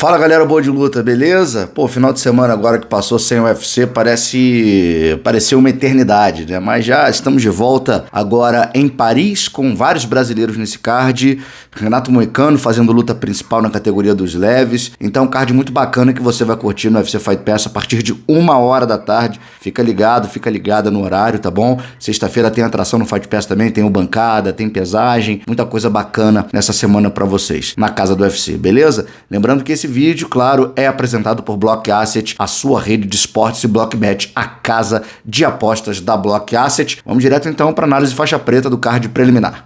Fala galera boa de luta, beleza? Pô, final de semana agora que passou sem o UFC pareceu uma eternidade, né? Mas já estamos de volta agora em Paris com vários brasileiros nesse card. Renato Moicano fazendo luta principal na categoria dos leves. Então um card muito bacana que você vai curtir no UFC Fight Pass a partir de 1h da tarde. Fica ligada no horário, tá bom? Sexta-feira tem atração no Fight Pass também, tem o bancada, tem pesagem, muita coisa bacana nessa semana pra vocês, na casa do UFC, beleza? Lembrando que esse vídeo, claro, é apresentado por Block Asset, a sua rede de esportes, e Blockbet, a casa de apostas da Block Asset. Vamos direto então para análise faixa preta do card preliminar.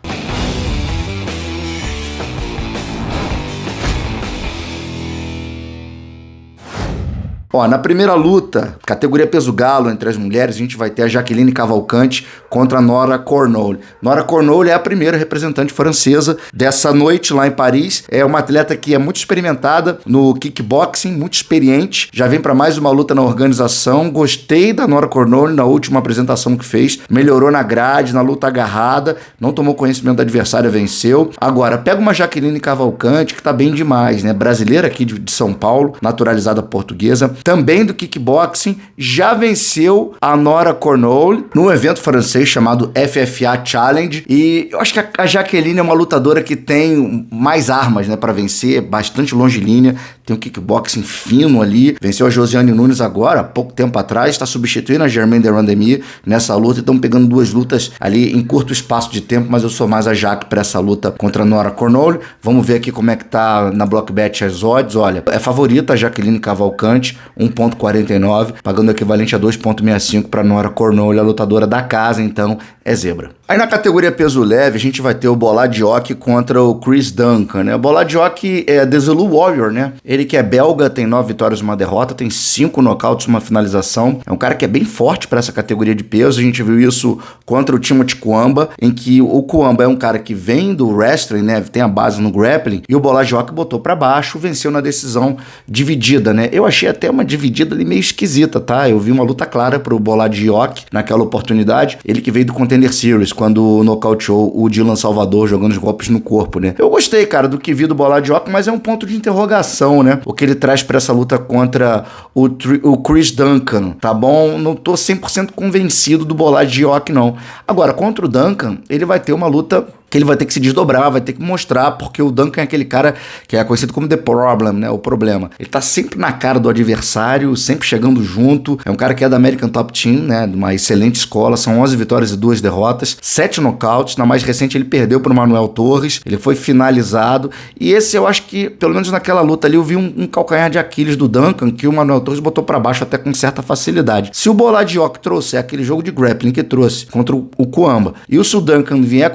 Ó, na primeira luta, categoria peso galo entre as mulheres, a gente vai ter a Jacqueline Cavalcante contra a Nora Cornolle. Nora Cornolle é a primeira representante francesa dessa noite lá em Paris. É uma atleta que é muito experimentada no kickboxing, muito experiente. Já vem para mais uma luta na organização. Gostei da Nora Cornolle na última apresentação que fez. Melhorou na grade, na luta agarrada. Não tomou conhecimento da adversária, venceu. Agora, pega uma Jacqueline Cavalcante que tá bem demais, né? Brasileira aqui de São Paulo, naturalizada portuguesa. Também do kickboxing, já venceu a Nora Cornolle num evento francês chamado FFA Challenge, e eu acho que a Jacqueline é uma lutadora que tem mais armas, né, para vencer, bastante longilínea, tem um kickboxing fino ali, venceu a Josiane Nunes agora, há pouco tempo atrás, está substituindo a Germaine de Randamie nessa luta, e estão pegando duas lutas ali em curto espaço de tempo, mas eu sou mais a Jaque para essa luta contra a Nora Cornolle. Vamos ver aqui como é que tá na Blockbet as odds. Olha, é favorita a Jacqueline Cavalcante, 1,49, pagando o equivalente a 2,65 para Nora Cornolle, a lutadora da casa, então é zebra. Aí na categoria peso leve, a gente vai ter o Boladiok contra o Chris Duncan, né? O Boladiok é The Zulu Warrior, né? Ele que é belga, tem 9 vitórias e uma derrota, tem 5 nocautes e uma finalização. É um cara que é bem forte para essa categoria de peso. A gente viu isso contra o Timothy Cuamba, em que o Cuamba é um cara que vem do wrestling, né? Tem a base no grappling, e o Boladiok botou para baixo, venceu na decisão dividida, né? Eu achei até uma dividida ali meio esquisita, tá? Eu vi uma luta clara pro Boladiok naquela oportunidade. Ele que veio do Contender Series, quando nocauteou o Dylan Salvador jogando os golpes no corpo, né? Eu gostei, cara, do que vi do Boladiok, mas é um ponto de interrogação, né? O que ele traz pra essa luta contra o Chris Duncan, tá bom? Não tô 100% convencido do Boladiok, não. Agora, contra o Duncan, ele vai ter uma luta que ele vai ter que se desdobrar, vai ter que mostrar, porque o Duncan é aquele cara que é conhecido como The Problem, né, o problema. Ele tá sempre na cara do adversário, sempre chegando junto, é um cara que é da American Top Team, né, de uma excelente escola, são 11 vitórias e 2 derrotas, 7 nocautes, na mais recente ele perdeu pro Manuel Torres, ele foi finalizado, e esse eu acho que, pelo menos naquela luta ali, eu vi um calcanhar de Aquiles do Duncan, que o Manuel Torres botou pra baixo até com certa facilidade. Se o Boladiok trouxe aquele jogo de grappling que trouxe contra o Cuamba, e se o Duncan vier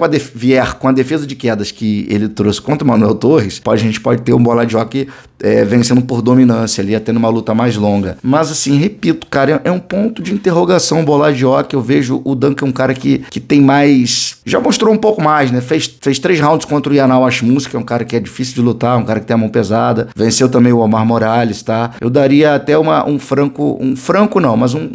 com a defesa de quedas que ele trouxe contra o Manuel Torres, a gente pode ter o Boladiok vencendo por dominância ali, até numa luta mais longa. Mas assim, repito, cara, é um ponto de interrogação o Boladiok. Eu vejo o Duncan um cara que tem mais... Já mostrou um pouco mais, né? Fez 3 rounds contra o Yanal Ashmus, que é um cara que é difícil de lutar, um cara que tem a mão pesada. Venceu também o Omar Morales, tá? Eu daria até um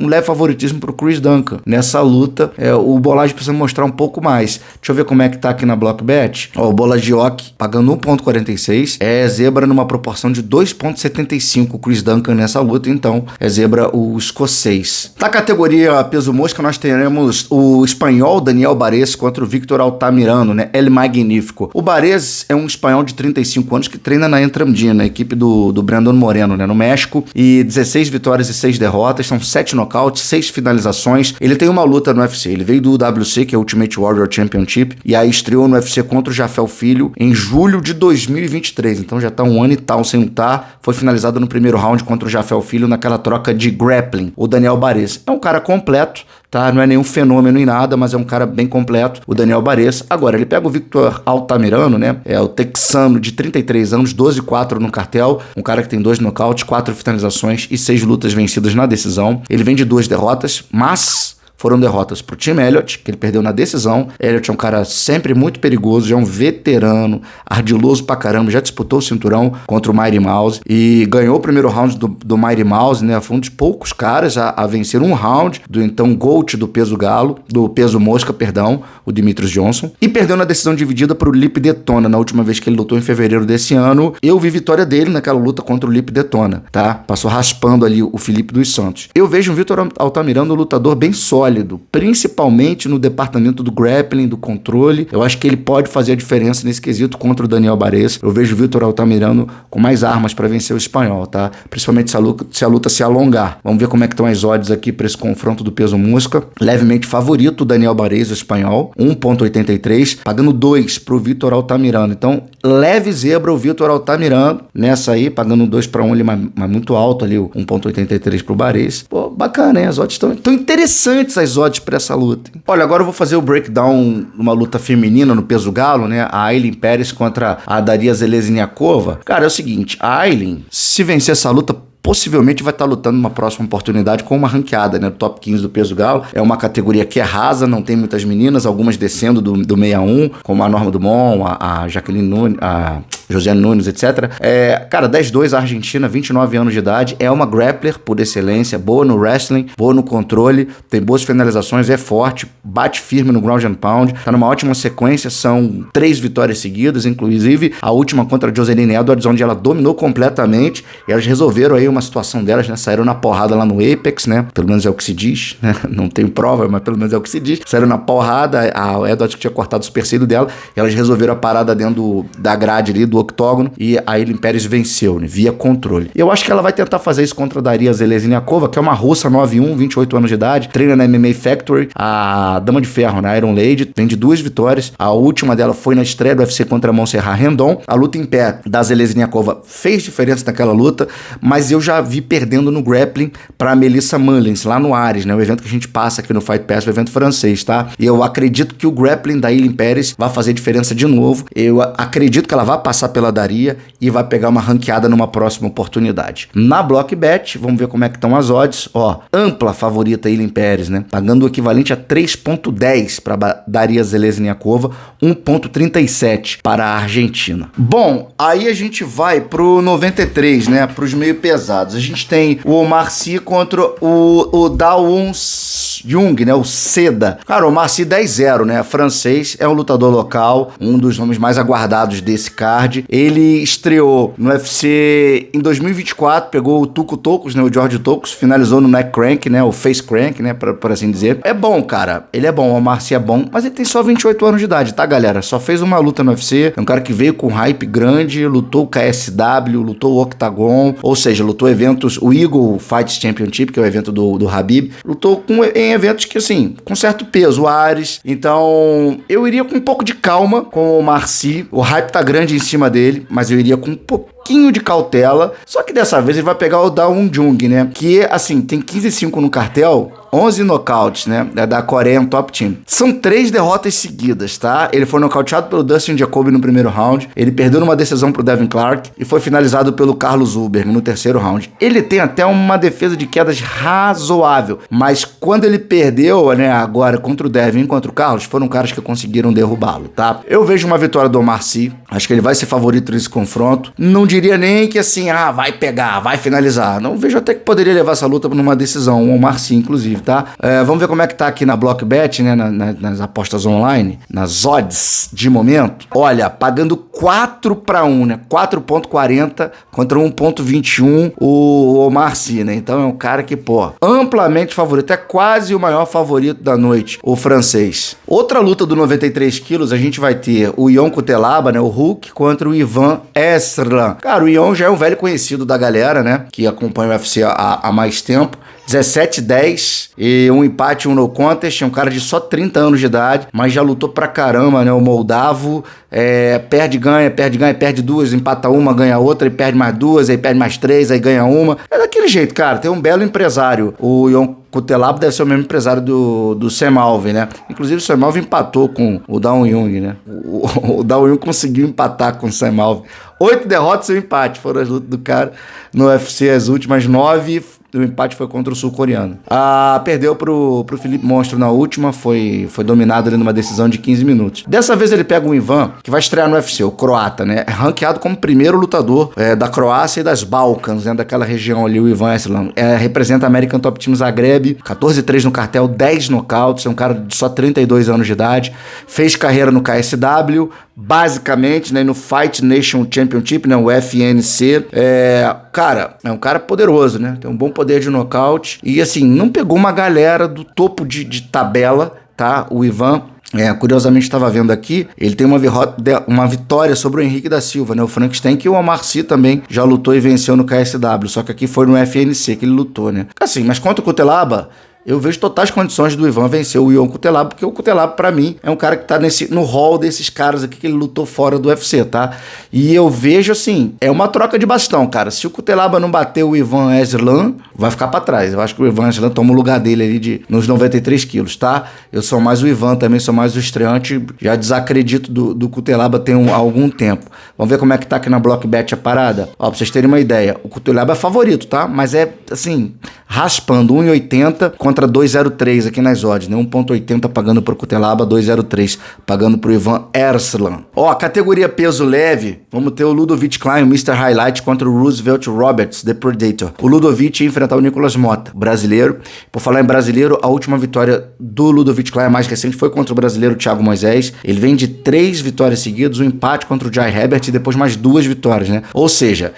leve favoritismo pro Chris Duncan nessa luta. O Boladiok precisa mostrar um pouco mais. Deixa eu ver como é que tá aqui na Blockbet. Ó, o Boladiok pagando 1,46, é zebra numa proporção de 2,75 o Chris Duncan nessa luta, então é zebra o escocês. Na categoria peso mosca, nós teremos o espanhol Daniel Bares contra o Victor Altamirano, né? El Magnífico. O Bares é um espanhol de 35 anos que treina na Entramdina, a equipe do Brandon Moreno, né? No México, e 16 vitórias e 6 derrotas, são 7 nocautes, 6 finalizações. Ele tem uma luta no UFC, ele veio do WC, que é o Ultimate Warrior Championship, e aí estreou no UFC contra o Jafel Filho em julho de 2023, então já tá um ano e tal sem lutar. Foi finalizado no primeiro round contra o Jafel Filho naquela troca de grappling. O Daniel Bares é um cara completo, tá? Não é nenhum fenômeno em nada, mas é um cara bem completo, o Daniel Bares. Agora, ele pega o Victor Altamirano, né? É o texano de 33 anos, 12-4 no cartel, um cara que tem 2 nocautes, 4 finalizações e 6 lutas vencidas na decisão. Ele vem de 2 derrotas, mas foram derrotas pro Tim Elliott, que ele perdeu na decisão. Elliott é um cara sempre muito perigoso, já é um veterano, ardiloso pra caramba, já disputou o cinturão contra o Mighty Mouse e ganhou o primeiro round do Mighty Mouse, né? Foi um dos poucos caras a vencer um round do então GOAT do peso galo, do peso mosca, perdão, o Demetrius Johnson, e perdeu na decisão dividida pro Lip Detona, na última vez que ele lutou em fevereiro desse ano. Eu vi vitória dele naquela luta contra o Lip Detona, tá? Passou raspando ali o Felipe dos Santos. Eu vejo o Vitor Altamirano um lutador bem sólido, principalmente no departamento do grappling, do controle. Eu acho que ele pode fazer a diferença nesse quesito contra o Daniel Bares. Eu vejo o Vitor Altamirano com mais armas para vencer o espanhol, tá? Principalmente se a luta se alongar. Vamos ver como é que estão as odds aqui para esse confronto do peso mosca. Levemente favorito o Daniel Bares, o espanhol, 1.83, pagando 2 pro Vitor Altamirano. Então, leve zebra o Vitor Altamirano nessa aí, pagando 2-1, ele mas muito alto ali, o 1.83 pro Bares. Pô, bacana, hein? As odds estão interessantes, as odds pra essa luta, hein? Olha, agora eu vou fazer o breakdown numa luta feminina no peso galo, né? A Ailin Pérez contra a Daria Zelezniakova. Cara, é o seguinte, a Ailin, se vencer essa luta, possivelmente vai estar lutando numa próxima oportunidade com uma ranqueada, né? Top 15 do peso galo. É uma categoria que é rasa, não tem muitas meninas, algumas descendo do 61, como a Norma Dumont, a Jaqueline Nunes, a Josiane Nunes, etc. Cara, 10-2, a Argentina, 29 anos de idade, é uma grappler por excelência, boa no wrestling, boa no controle, tem boas finalizações, é forte, bate firme no ground and pound, tá numa ótima sequência, são 3 vitórias seguidas, inclusive a última contra a Joseline Edwards, onde ela dominou completamente, e elas resolveram aí uma situação delas, né? Saíram na porrada lá no Apex, né? Pelo menos é o que se diz, né? Não tenho prova, mas pelo menos é o que se diz. Saíram na porrada, a Edwards que tinha cortado o supercílio dela, e elas resolveram a parada dentro da grade ali, do octógono, e a Ailin Pérez venceu, né? Via controle. Eu acho que ela vai tentar fazer isso contra a Daria Zelezniakova, que é uma russa 9'1", 28 anos de idade, treina na MMA Factory, a Dama de Ferro, na Iron Lady, vem de 2 vitórias. A última dela foi na estreia do UFC contra a Montserrat Rendon. A luta em pé da Zelezniakova fez diferença naquela luta, mas eu já vi perdendo no grappling pra Melissa Mullins, lá no Ares, né? O evento que a gente passa aqui no Fight Pass, o evento francês, tá? E eu acredito que o grappling da Ailin Pérez vai fazer diferença de novo. Eu acredito que ela vai passar pela Daria e vai pegar uma ranqueada numa próxima oportunidade. Na Block Bet, vamos ver como é que estão as odds. Ó, ampla favorita Ailin Pérez, né? Pagando o equivalente a 3.10 para Daria Zelezniakova, 1.37 para a Argentina. Bom, aí a gente vai pro 93, né? Pros meio pesados. A gente tem o Omar Sy contra o Dawoon Jung, né? O Seda. Cara, o Omar Sy 10-0, né? Francês, é um lutador local, um dos nomes mais aguardados desse card. Ele estreou no UFC em 2024, pegou o Tuco Tocos, né? O George Tocos, finalizou no neck crank, né? O face crank, né? Por assim dizer. É bom, cara. Ele é bom, o Omar Sy é bom, mas ele tem só 28 anos de idade, tá, galera? Só fez uma luta no UFC. É um cara que veio com hype grande, lutou o KSW, lutou o Octagon, ou seja, lutou eventos, o Eagle Fights Championship, que é o evento do Khabib, lutou em eventos que, assim, com certo peso, o Ares. Então, eu iria com um pouco de calma com o Omar Sy. O hype tá grande em cima dele, mas eu iria com um pouquinho de cautela. Só que dessa vez ele vai pegar o Dawoon Jung, né? Que, assim, tem 15-5 no cartel, 11 nocautes, né? Da Korean Top Team. São 3 derrotas seguidas, tá? Ele foi nocauteado pelo Dustin Jacoby no primeiro round. Ele perdeu numa decisão pro Devin Clark e foi finalizado pelo Carlos Ulberg no terceiro round. Ele tem até uma defesa de quedas razoável, mas quando ele perdeu, né, agora contra o Devin e contra o Carlos, foram caras que conseguiram derrubá-lo, tá? Eu vejo uma vitória do Omar Sy. Acho que ele vai ser favorito nesse confronto. Não diria nem que assim, vai pegar, vai finalizar. Não vejo até que poderia levar essa luta numa decisão, o Omar Sy, inclusive, tá? Vamos ver como é que tá aqui na Block Bet, né? Nas apostas online, nas odds de momento. Olha, pagando 4-1, né? 4.40 contra 1.21 o Omar Sy, né? Então é um cara que, pô, amplamente favorito. É quase o maior favorito da noite, o francês. Outra luta do 93 quilos, a gente vai ter o Ion Cutelaba, né? O Hulk contra o Ivan Esran. Cara, o Ion já é um velho conhecido da galera, né? Que acompanha o UFC há mais tempo. 17-10 e um empate, um no contest. É um cara de só 30 anos de idade, mas já lutou pra caramba, né? O moldavo perde, ganha, perde 2, empata uma, ganha outra, e perde mais 2, aí perde mais 3, aí ganha uma. É daquele jeito, cara. Tem um belo empresário. O Ion Cutelaba deve ser o mesmo empresário do Sam Alvey, né? Inclusive o Sam Alvey empatou com o Dawoon Jung, né? O Dawoon Jung conseguiu empatar com o Sam Alvey. 8 derrotas e um empate foram as lutas do cara no UFC, as últimas 9 o empate foi contra o sul-coreano. Perdeu pro Felipe Monstro na última, foi dominado ali numa decisão de 15 minutos. Dessa vez ele pega o Ivan, que vai estrear no UFC, o croata, né? É ranqueado como primeiro lutador da Croácia e das Balcãs, né? Daquela região ali, o Ivan Eslan. Representa a American Top Team Zagreb, 14-3 no cartel, 10 nocautes, é um cara de só 32 anos de idade, fez carreira no KSW, basicamente, né, no Fight Nation Championship, né, o FNC. Cara, é um cara poderoso, né? Tem um bom poder de nocaute e, assim, não pegou uma galera do topo de tabela, tá? O Ivan, curiosamente estava vendo aqui, ele tem uma vitória sobre o Henrique da Silva, né? O Frankenstein, que o Omar Sy também já lutou e venceu no KSW, só que aqui foi no FNC que ele lutou, né? Assim, mas contra o Cutelaba, eu vejo totais condições do Ivan vencer o Ion Cutelaba, porque o Cutelaba, pra mim, é um cara que tá no hall desses caras aqui que ele lutou fora do UFC, tá? E eu vejo, assim, é uma troca de bastão, cara. Se o Cutelaba não bater o Ivan Eslan, vai ficar pra trás. Eu acho que o Ivan Eslan toma o lugar dele ali nos 93 quilos, tá? Eu sou mais o Ivan também, sou mais o estreante. Já desacredito do Cutelaba tem algum tempo. Vamos ver como é que tá aqui na Blockbet a parada? Ó, pra vocês terem uma ideia, o Cutelaba é favorito, tá? Mas é, assim, raspando, 1,80 contra 2,03 aqui nas odds, né? 1,80 pagando pro Cutelaba, 2,03 pagando pro Ivan Erslan. Ó, categoria peso leve, vamos ter o Ludovic Klein, o Mr. Highlight contra o Roosevelt Roberts, The Predator. O Ludovic ia enfrentar o Nicolas Mota, brasileiro. Por falar em brasileiro, a última vitória do Ludovic Klein, a mais recente, foi contra o brasileiro Thiago Moisés. Ele vem de 3 vitórias seguidas, um empate contra o Jai Herbert e depois mais 2 vitórias, né? Ou seja,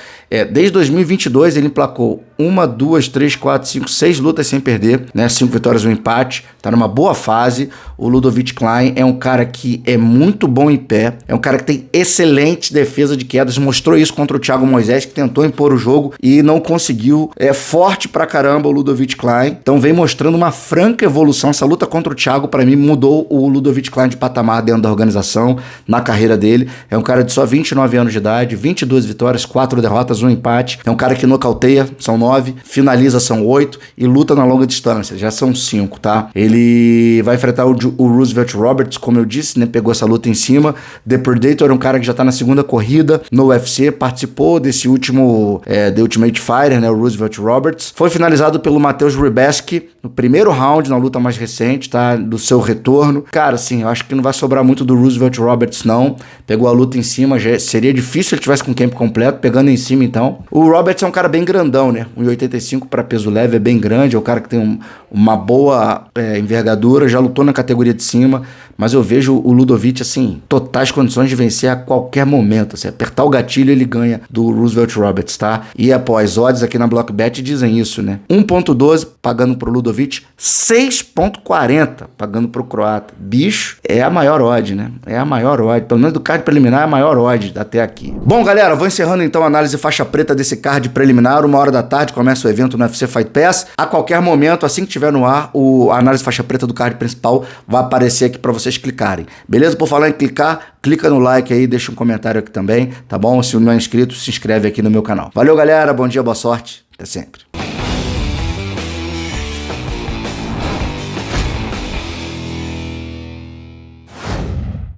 desde 2022 ele emplacou 1, 2, 3, 4, 5, 6 lutas sem perder, né? 5 vitórias, um empate, tá numa boa fase. O Ludovic Klein é um cara que é muito bom em pé, é um cara que tem excelente defesa de quedas, mostrou isso contra o Thiago Moisés, que tentou impor o jogo e não conseguiu. É forte pra caramba o Ludovic Klein, então vem mostrando uma franca evolução. Essa luta contra o Thiago, pra mim, mudou o Ludovic Klein de patamar dentro da organização, na carreira dele. É um cara de só 29 anos de idade, 22 vitórias, 4 derrotas, um empate. É um cara que nocauteia, são 9, finaliza, são 8 e luta na longa distância, já são 5, tá? Ele vai enfrentar o Roosevelt Roberts, como eu disse, né? Pegou essa luta em cima. The Predator é um cara que já tá na segunda corrida no UFC, participou desse último The Ultimate Fighter, né? O Roosevelt Roberts. Foi finalizado pelo Mateusz Rybeski no primeiro round, na luta mais recente, tá? Do seu retorno. Cara, assim, eu acho que não vai sobrar muito do Roosevelt Roberts, não. Pegou a luta em cima, já seria difícil se ele tivesse com o camp completo, pegando em cima, então. O Roberts é um cara bem grandão, né? 1,85 para peso leve, é bem grande, é um cara que tem uma boa envergadura, já lutou na categoria de cima, mas eu vejo o Ludovic, assim, totais condições de vencer a qualquer momento. Se apertar o gatilho, ele ganha do Roosevelt Roberts, tá? E após odds aqui na Blockbet dizem isso, né? 1,12 pagando pro Ludovic, 6,40 pagando pro croata. Bicho, é a maior odd, né? É a maior odd. Pelo menos do card preliminar é a maior odd até aqui. Bom, galera, vou encerrando então a análise faixa preta desse card preliminar. 1h da tarde começa o evento no UFC Fight Pass. A qualquer momento, assim que tiver no ar, a análise faixa preta do card principal vai aparecer aqui pra vocês clicarem. Beleza? Por falar em clicar, clica no like aí, deixa um comentário aqui também, tá bom? Se não é inscrito, se inscreve aqui no meu canal. Valeu, galera. Bom dia, boa sorte. Até sempre.